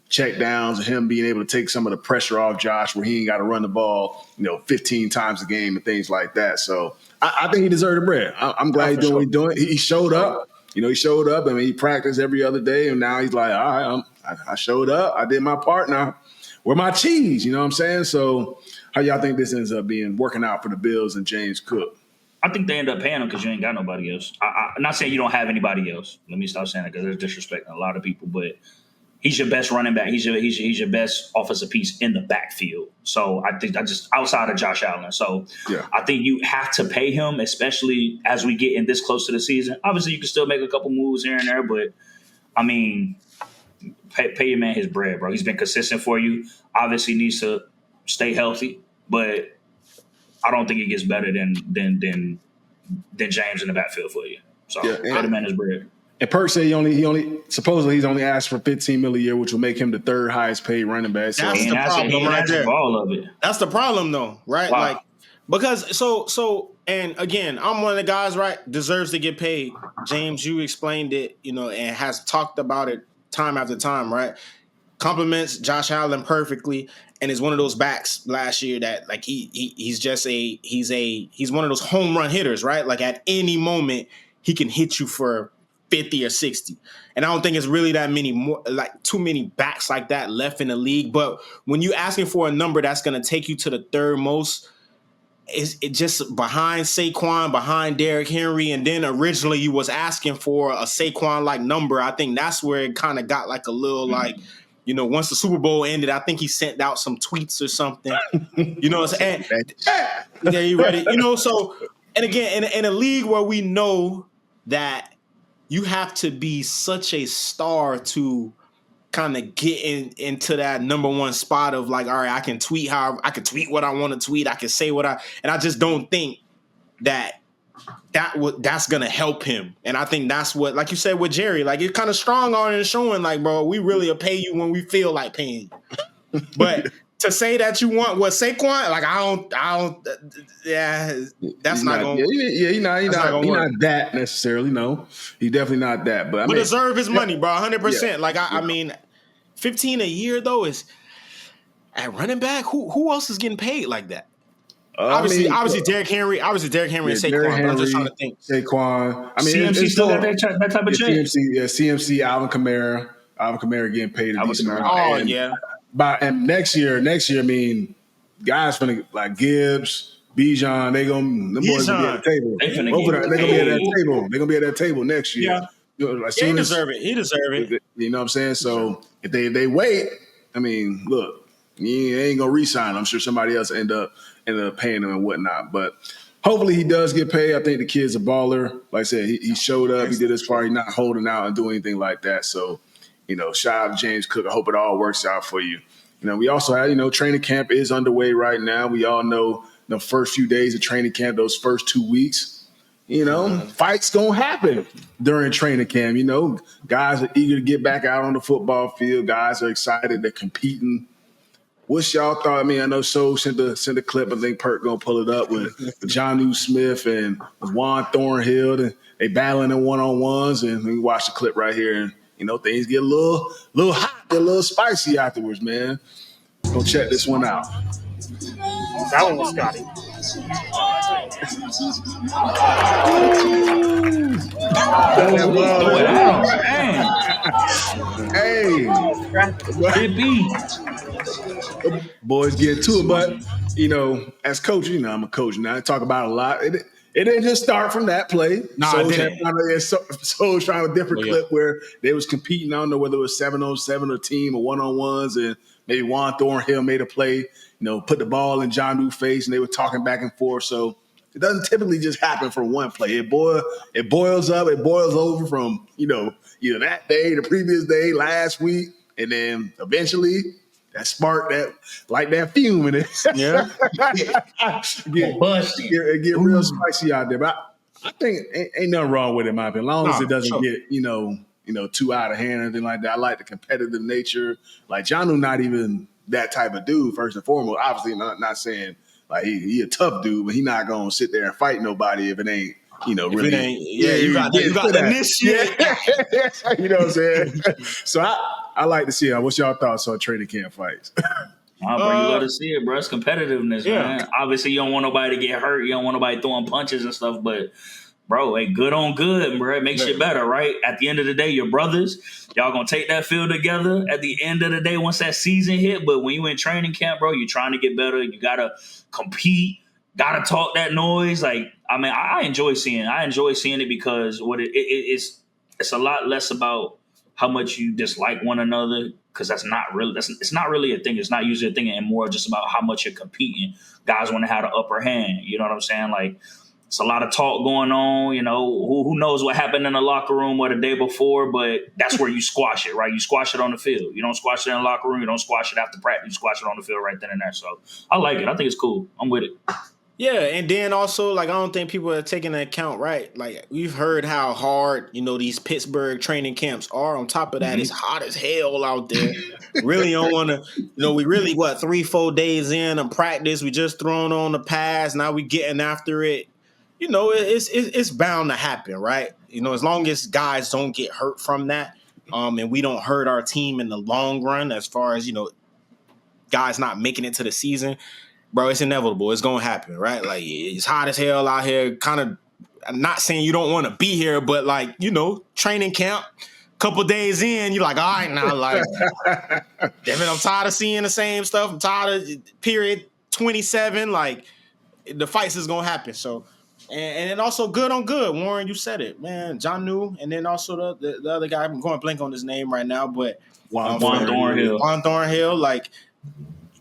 check downs and him being able to take some of the pressure off Josh where he ain't got to run the ball, 15 times a game and things like that. So I think he deserves the bread. I'm glad he's doing what he's doing. He showed up. He showed up. I mean, he practiced every other day, and now he's like, all right, I showed up. I did my part now. Where my cheese? You know what I'm saying? So how y'all think this ends up working out for the Bills and James Cook? I think they end up paying him because you ain't got nobody else. I'm not saying you don't have anybody else. Let me stop saying that because there's disrespecting a lot of people, but he's your best running back. He's your best offensive piece in the backfield. So I think outside of Josh Allen. So yeah. I think you have to pay him, especially as we get in this close to the season. Obviously, you can still make a couple moves here and there, but I mean, pay your man his bread, bro. He's been consistent for you. Obviously, needs to stay healthy, but I don't think he gets better than James in the backfield for you. So pay the man his bread. And Perk said he supposedly he's only asked for $15 million a year, which will make him the 3rd highest paid running back. So that's the problem right there. All of it. That's the problem though, right? Wow. Like because so and again, I'm one of the guys, right? Deserves to get paid. James, you explained it, and has talked about it time after time, right? Compliments Josh Allen perfectly, and is one of those backs last year that like he's one of those home run hitters, right? Like at any moment he can hit you for 50 or 60. And I don't think it's really that many more, like too many backs like that left in the league. But when you're asking for a number that's going to take you to the 3rd most, it just behind Saquon, behind Derrick Henry. And then originally you was asking for a Saquon-like number. I think that's where it kind of got like a little like, once the Super Bowl ended, I think he sent out some tweets or something. Yeah, you ready? So, and again, in a league where we know that you have to be such a star to kind of get into that number 1 spot of like, all right, I can tweet what I want to tweet. I can say and I just don't think that's going to help him. And I think that's what, like you said with Jerry, like it's kind of strong on and showing like, bro, we really will pay you when we feel like paying you. But to say that you want what Saquon, like I don't. Yeah, that's not going. Yeah, he's not that necessarily. No, he's definitely not that. But deserve his money, bro. 100%. Like I mean, 15 a year though is at running back. Who else is getting paid like that? Obviously, Derrick Henry. Obviously, Derrick Henry and Saquon. But I'm just trying to think. Saquon. I mean, CMC still got that type of change. CMC, Alvin Kamara getting paid a decent amount. Oh yeah. And next year, I mean, guys finna like Gibbs, Bijan, them boys gonna be at the table. They're gonna be at that table. They're gonna be at that table next year. Yeah, he deserve it. You know what I'm saying? So if they wait, I mean, look, He ain't gonna re-sign. I'm sure somebody else end up paying him and whatnot. But hopefully he does get paid. I think the kid's a baller. Like I said, he showed up. He did his part. He's not holding out and doing anything like that. So, shout out to James Cook. I hope it all works out for you. We also had, training camp is underway right now. We all know the first few days of training camp, those first 2 weeks, fights gonna happen during training camp. Guys are eager to get back out on the football field. Guys are excited. They're competing. What's y'all thought? I mean, I know So sent a clip. I think Perk gonna pull it up with Jonnu Smith and Juan Thornhill. And they battling in one-on-ones, and we watch the clip right here. And things get a little hot, a little spicy afterwards, man. Go check this one out. That one was Scotty. Hey, boys get to it, but as coach, I'm a coach now. I talk about it a lot. It didn't just start from that play. No, it didn't. So trying a different clip where they was competing. I don't know whether it was 7-on-7 or team or one-on-ones, and maybe Juan Thornhill made a play. Put the ball in Jonnu's face, and they were talking back and forth. So it doesn't typically just happen from one play. It boils up. It boils over from either that day, the previous day, last week, and then eventually that spark, that fume in it. Yeah, get real spicy out there. But I think ain't nothing wrong with it, in my opinion. As long as it doesn't get too out of hand or anything like that. I like the competitive nature. Like Jonnu, not even that type of dude. First and foremost, obviously not saying like he a tough dude, but he not gonna sit there and fight nobody if it ain't really. It ain't, you got the initiate. You know what I'm saying? So I like to see it. What's y'all thoughts on training camp fights? Bro, you love to see it, bro. It's competitiveness, man. Obviously, you don't want nobody to get hurt. You don't want nobody throwing punches and stuff, but bro, good on good, bro. It makes you better, right? At the end of the day, you're brothers. Y'all gonna take that field together at the end of the day once that season hit. But when you in training camp, bro, you're trying to get better. You gotta compete. Gotta talk that noise. Like, I mean, I enjoy seeing it because it's a lot less about how much you dislike one another, because it's not really a thing. It's not usually a thing, and more just about how much you're competing. Guys want to have the upper hand. You know what I'm saying? Like, it's a lot of talk going on. Who knows what happened in the locker room or the day before, but that's where you squash it, right? You squash it on the field. You don't squash it in the locker room. You don't squash it after practice. You squash it on the field right then and there. So I like it. I think it's cool. I'm with it. Yeah, and then also, like, I don't think people are taking into account, right? Like, we've heard how hard, these Pittsburgh training camps are. On top of that, it's hot as hell out there. Really don't want to, we really, 3-4 days in of practice. We just thrown on the pass. Now we getting after it. It's bound to happen, right? As long as guys don't get hurt from that, and we don't hurt our team in the long run, as far as, guys not making it to the season, bro, it's inevitable. It's going to happen, right? Like, it's hot as hell out here. Kind of, I'm not saying you don't want to be here, but like, training camp, couple days in, you're like, all right, now, like, damn it, I'm tired of seeing the same stuff. I'm tired of period 27. Like, the fights is going to happen. So, and then also good on good. Warren, you said it, man. Jonnu, and then also the other guy, I'm going blank on his name right now, but Juan Thornhill. Juan Thornhill, like,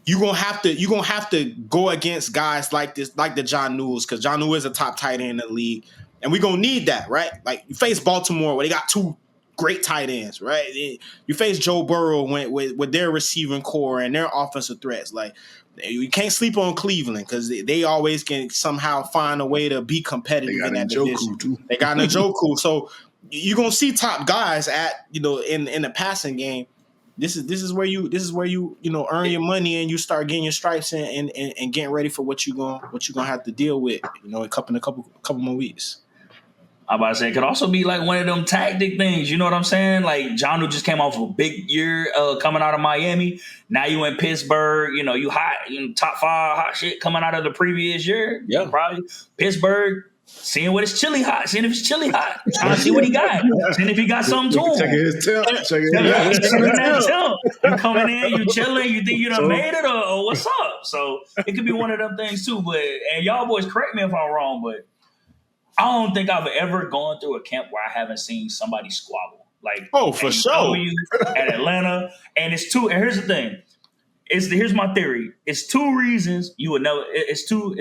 you're gonna have to go against guys like this, like the Jonnu, because Jonnu is a top tight end in the league, and we're gonna need that, right? Like, you face Baltimore where they got two great tight ends, right? You face Joe Burrow with their receiving core and their offensive threats. Like, you can't sleep on Cleveland because they always can somehow find a way to be competitive in that division. They got Njoku, so you're gonna see top guys at in the passing game. This is where you earn your money and you start getting your stripes and getting ready for what you gonna have to deal with in a couple more weeks. I'm about to say, it could also be like one of them tactic things. You know what I'm saying? Like, Jonnu just came off a big year coming out of Miami. Now you in Pittsburgh. You hot, top 5 hot shit coming out of the previous year. Yeah, probably Pittsburgh. Seeing what it's chili hot. Seeing if it's chili hot. Trying to see what he got. Seeing if he got something to him. Checking his temp. You coming in, you chilling, you think you done made it or what's up? So it could be one of them things too. And y'all boys correct me if I'm wrong, but I don't think I've ever gone through a camp where I haven't seen somebody squabble. Like, for sure. At Atlanta. And it's two. And here's the thing. Here's my theory. It's two reasons you would never. It's two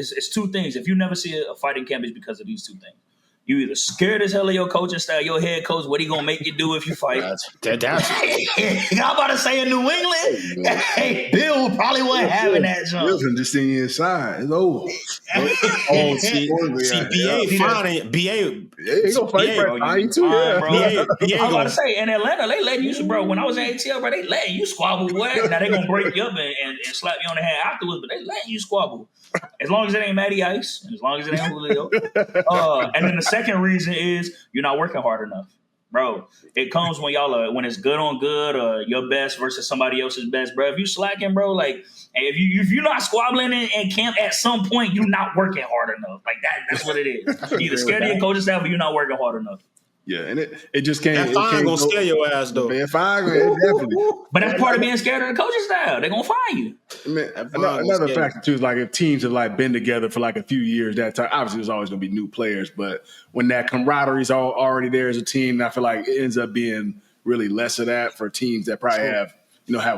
things. If you never see a fighting camp, it's because of these two things. You either scared as hell of your coaching style, your head coach, what he gonna make you do if you fight? That's I'm about to say in New England, hey, Bill probably wasn't having that jump. Bill just seeing you inside. It's over. BA fine. BA he gonna fight for too. Yeah, bro. I was about to say in Atlanta, they letting you, bro. When I was in ATL, bro, they letting you squabble. What? Now they gonna break you up and slap you on the hand afterwards, but they letting you squabble. As long as it ain't Matty Ice, and as long as it ain't Julio. And then the second reason is you're not working hard enough, bro. It comes when when it's good on good, or your best versus somebody else's best, bro. If you slacking, bro, like if you're not squabbling in camp at some point, you're not working hard enough. Like that's what it is. You're either scared of your coaching staff, or you're not working hard enough. Yeah, and it just can't. That fine gonna scare your ass though. Man, fine, definitely. But that's part of being scared of the coaching style. They're gonna fire you. Man, another factor too is like if teams have like been together for like a few years, that time obviously there's always gonna be new players, but when that camaraderie is already there as a team, I feel like it ends up being really less of that for teams that probably have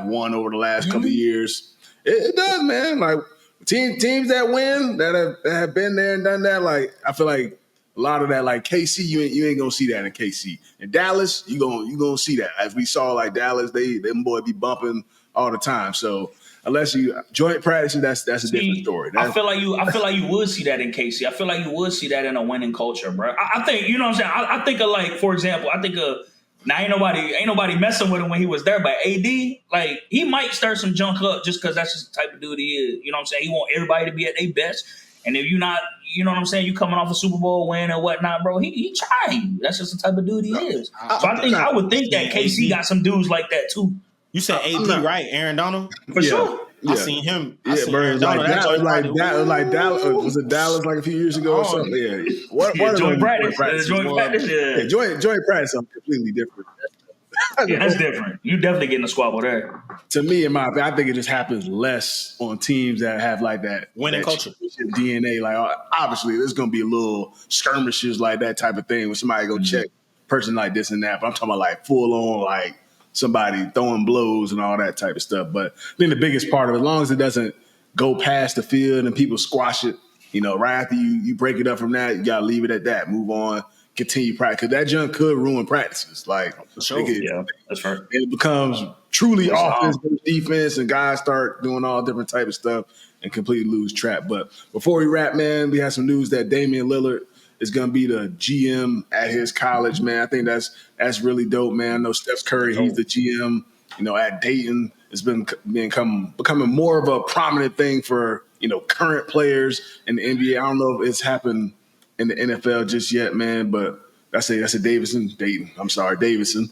won over the last couple of years. It does, man. Like teams that win that have been there and done that. Like I feel like. A lot of that, like KC, you ain't gonna see that in KC. In Dallas, you gonna see that. As we saw, like Dallas, them boy be bumping all the time. So unless you joint practicing, that's a different story. I feel like you would see that in KC. I feel like you would see that in a winning culture, bro. I think you know what I'm saying. I think of like, for example, now ain't nobody messing with him when he was there, but AD, like he might stir some junk up just because that's just the type of dude he is. You know what I'm saying? He want everybody to be at their best. And if you're not, you know what I'm saying, you coming off a Super Bowl win and whatnot, bro, he trying you. That's just the type of dude he is. So I would think that KC got some dudes like that too. You said AD, right? Aaron Donald? For sure. Yeah. I seen him. Aaron Donald. Like Dallas. Was it Dallas like a few years ago or something? Yeah. Joint practice. Yeah, joint practice is completely different. Yeah, that's different. You definitely getting a squabble there. To me, in my opinion, I think it just happens less on teams that have like that winning culture DNA. Like obviously, there's gonna be a little skirmishes like that type of thing when somebody go check person like this and that. But I'm talking about like full on like somebody throwing blows and all that type of stuff. But I think the biggest part of it, as long as it doesn't go past the field and people squash it, right after you break it up from that, you gotta leave it at that. Move on. Continue practice. That junk could ruin practices. Like, sure. That's right. It becomes truly offense versus defense, and guys start doing all different type of stuff and completely lose track. But before we wrap, man, we have some news that Damian Lillard is going to be the GM at his college, man. I think that's really dope, man. I know Steph Curry, he's the GM, at Dayton. It's becoming more of a prominent thing for, current players in the NBA. I don't know if it's happened in the NFL just yet, man, but that's a Davidson. I'm sorry, Davidson.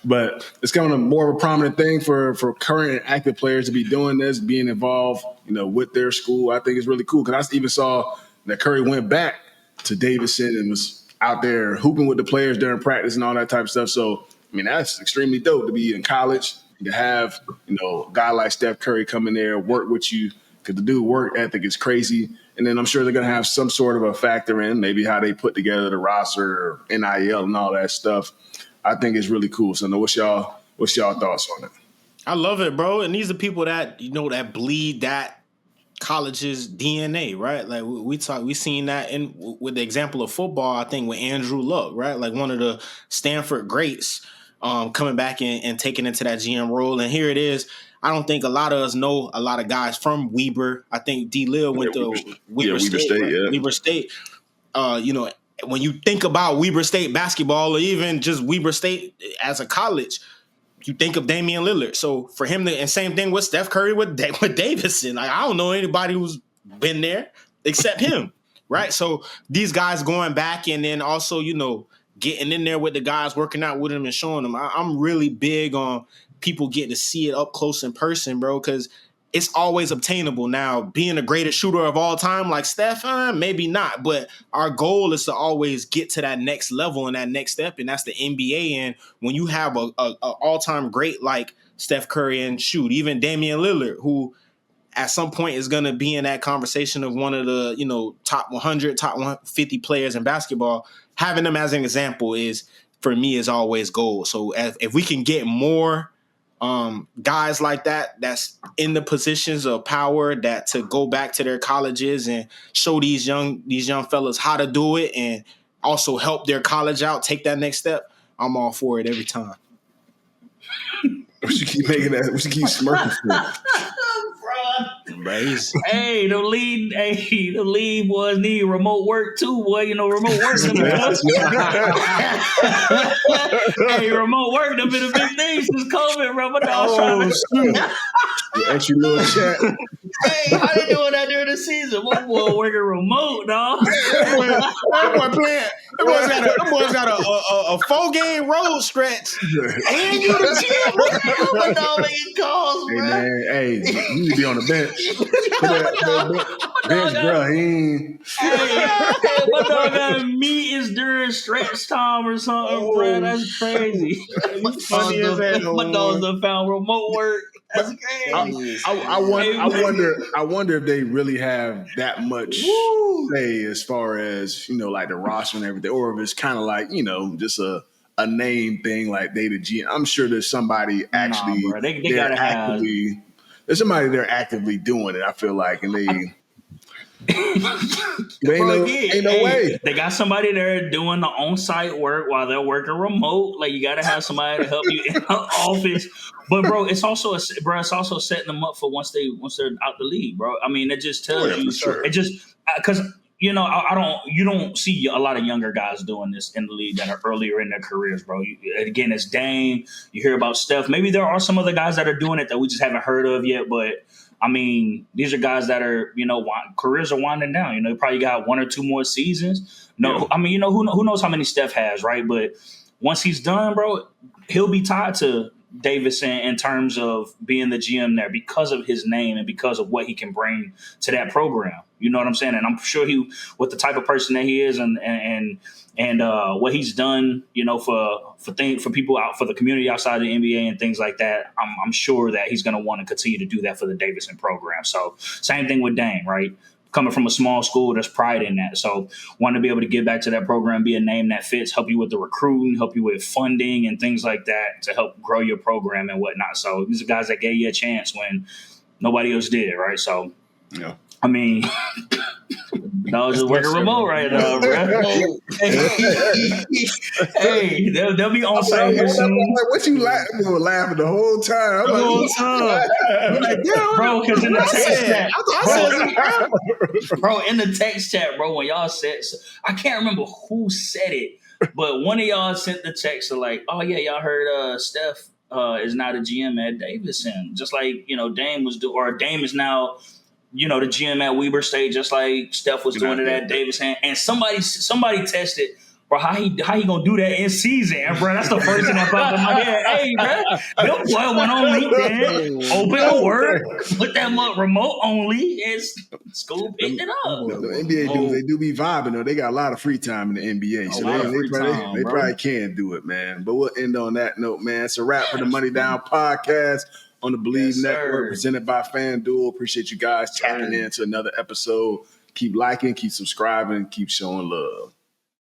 But it's becoming more of a prominent thing for current and active players to be doing this, being involved, with their school. I think it's really cool because I even saw that Curry went back to Davidson and was out there hooping with the players during practice and all that type of stuff. So, that's extremely dope to be in college, to have, a guy like Steph Curry come in there, work with you, because the dude work ethic is crazy. And then I'm sure they're going to have some sort of a factor in maybe how they put together the roster, NIL, and all that stuff. I think it's really cool. So, what's y'all thoughts on it? I love it, bro. And these are people that that bleed that college's DNA, right? Like we seen that with the example of football. I think with Andrew Luck, right? Like one of the Stanford greats, coming back and taking into that GM role. And here it is. I don't think a lot of us know a lot of guys from Weber. I think D. Lil went to Weber State. Right? Weber State. When you think about Weber State basketball or even just Weber State as a college, you think of Damian Lillard. So for him and same thing with Steph Curry with Davidson. Like, I don't know anybody who's been there except him, right? So these guys going back and then also, getting in there with the guys, working out with them and showing them. I'm really big on people get to see it up close in person, bro, because it's always obtainable. Now, being the greatest shooter of all time like Steph, maybe not, but our goal is to always get to that next level and that next step, and that's the NBA. And when you have a all-time great like Steph Curry and even Damian Lillard, who at some point is going to be in that conversation of one of the, top 100, top 150 players in basketball, having them as an example for me is always gold. So if we can get more guys like that's in the positions of power that to go back to their colleges and show these young fellas how to do it and also help their college out, take that next step. I'm all for it every time. What you keep making that? What you keep smirking for? Hey, the lead boys need remote work too, boy. You know, remote work. Hey, remote work done been a big thing since COVID, bro. My dog's trying to extra little chat. Hey, how they doing that during the season? My boy working remote, dog. That boy playing. That boy's got a 4-game road stretch. And you the gym. My dog making calls, bro. Hey, man. Hey, you need to be on the bench. Bench, bro. My dog got meetings during stretch time or something, bro. That's crazy. Funny as hell. My dog's done found remote work. That's crazy. I wonder if they really have that much say as far as, you know, like the roster and everything, or if it's kind of like, you know, just a name thing, like they the G. I'm sure there's somebody actually they gotta actively have. There's somebody they're actively doing it. I feel like, and they. Ain't no way. They got somebody there doing the on-site work while they're working remote. Like, you got to have somebody to help you in the office. But bro, it's also setting them up for once they're out the league, bro. I mean, it just tells you. Sure. It just because you know you don't see a lot of younger guys doing this in the league that are earlier in their careers, bro. Again, it's Dame. You hear about Steph. Maybe there are some other guys that are doing it that we just haven't heard of yet, but. I mean, these are guys that are, you know, careers are winding down. You know, probably got 1 or 2 more seasons. I mean, you know, who knows how many Steph has, right? But once he's done, bro, he'll be tied to Davidson in terms of being the GM there because of his name and because of what he can bring to that program. You know what I'm saying? And I'm sure with the type of person that he is and what he's done, you know, for people out for the community outside the NBA and things like that, I'm sure that he's going to want to continue to do that for the Davidson program. So same thing with Dame, right? Coming from a small school, there's pride in that. So want to be able to get back to that program, be a name that fits, help you with the recruiting, help you with funding and things like that to help grow your program and whatnot. So these are guys that gave you a chance when nobody else did, right? So, yeah. I mean, I was just working remote right now, bro. Hey, they'll be on site here soon. What you laughing? We were laughing the whole time. Bro, because in the text chat, bro, in the text chat, bro, when y'all said, I can't remember who said it, but one of y'all sent the text of like, oh yeah, y'all heard Steph is not a GM at Davidson, just like you know Dame is now. You know, the GM at Weber State, just like Steph was doing it at Davidson. And somebody tested, bro, how he gonna do that in season? And bro, that's the first thing that popped in my head. Hey, bro, Bill Boy went on LinkedIn, open a word, put them up remote only, and school picked it up. The NBA dudes, they do be vibing though. They got a lot of free time in the NBA, so they probably can do it, man. But we'll end on that note, man. It's a wrap for the Money Down podcast. On the Believe Network, presented by FanDuel. Appreciate you guys tapping into another episode. Keep liking, keep subscribing, keep showing love.